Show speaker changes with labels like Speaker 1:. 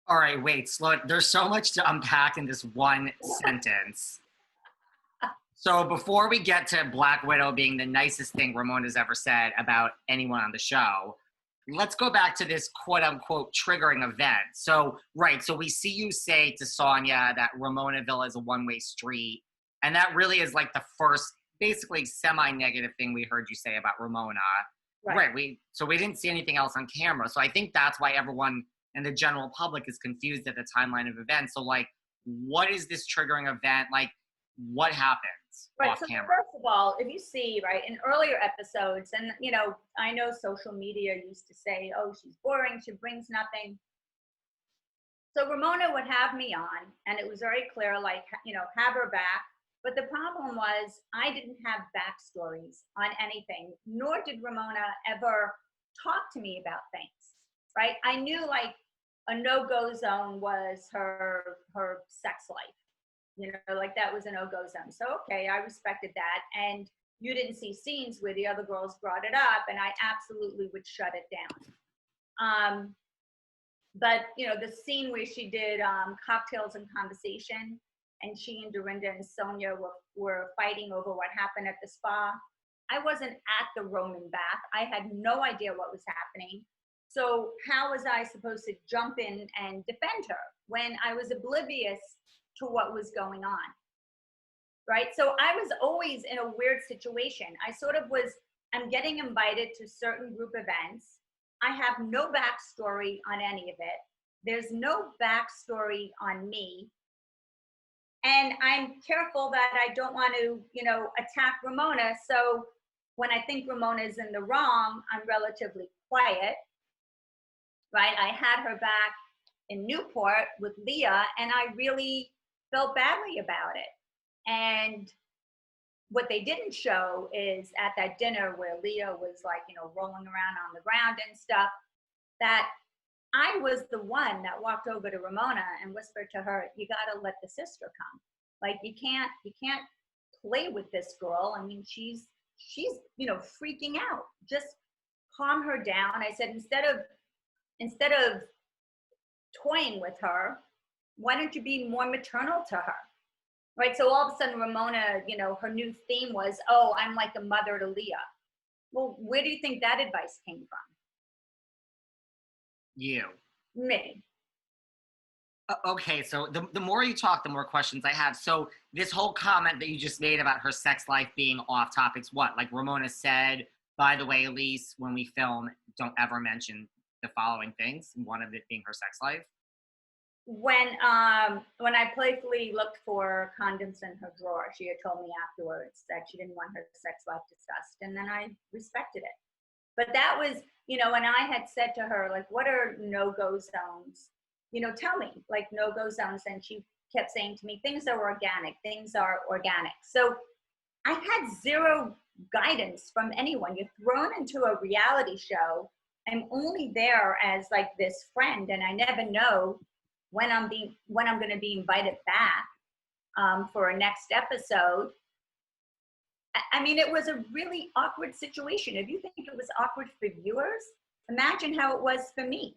Speaker 1: All right, wait, slow it. There's so much to unpack in this one sentence. So before we get to Black Widow being the nicest thing Ramona's ever said about anyone on the show, let's go back to this quote unquote triggering event. So, right, so we see you say to Sonja that Ramonaville is a one-way street. And that really is like the first, basically semi-negative thing we heard you say about Ramona. Right. We didn't see anything else on camera. So I think that's why everyone and the general public is confused at the timeline of events. So like, what is this triggering event? Like, what happens off camera?
Speaker 2: First of all, if you see, right, in earlier episodes, and, you know, I know social media used to say, oh, she's boring, she brings nothing. So Ramona would have me on, and it was very clear, like, you know, have her back. But the problem was I didn't have backstories on anything, nor did Ramona ever talk to me about things, right? I knew, like, a no-go zone was her sex life. You know, like that was a no-go zone. So, okay, I respected that. And you didn't see scenes where the other girls brought it up, and I absolutely would shut it down. But, you know, the scene where she did cocktails and conversation, and she and Dorinda and Sonja were fighting over what happened at the spa. I wasn't at the Roman bath. I had no idea what was happening. So how was I supposed to jump in and defend her when I was oblivious to what was going on, right? So I was always in a weird situation. I sort of was, I'm getting invited to certain group events. I have no backstory on any of it. There's no backstory on me. And I'm careful that I don't want to, you know, attack Ramona. So when I think Ramona is in the wrong, I'm relatively quiet, right? I had her back in Newport with Leah, and I really felt badly about it. And what they didn't show is at that dinner where Leah was, like, you know, rolling around on the ground and stuff, that I was the one that walked over to Ramona and whispered to her, you got to let the sister come. Like, you can't play with this girl. I mean, she's, you know, freaking out. Just calm her down. I said, instead of toying with her, why don't you be more maternal to her? Right? So all of a sudden, Ramona, you know, her new theme was, oh, I'm like a mother to Leah. Well, where do you think that advice came from?
Speaker 1: You.
Speaker 2: Me.
Speaker 1: Okay, so the more you talk, the more questions I have. So this whole comment that you just made about her sex life being off topics, what? Like Ramona said, by the way, Elyse, when we film, don't ever mention the following things, one of it being her sex life.
Speaker 2: When I playfully looked for condoms in her drawer, she had told me afterwards that she didn't want her sex life discussed, and then I respected it. But that was, you know, when I had said to her, like, what are no-go zones? You know, tell me, like, no-go zones. And she kept saying to me, things are organic, things are organic. So I had zero guidance from anyone. You're thrown into a reality show. I'm only there as, like, this friend, and I never know when I'm going to be invited back for a next episode. I mean, it was a really awkward situation. If you think it was awkward for viewers, imagine how it was for me.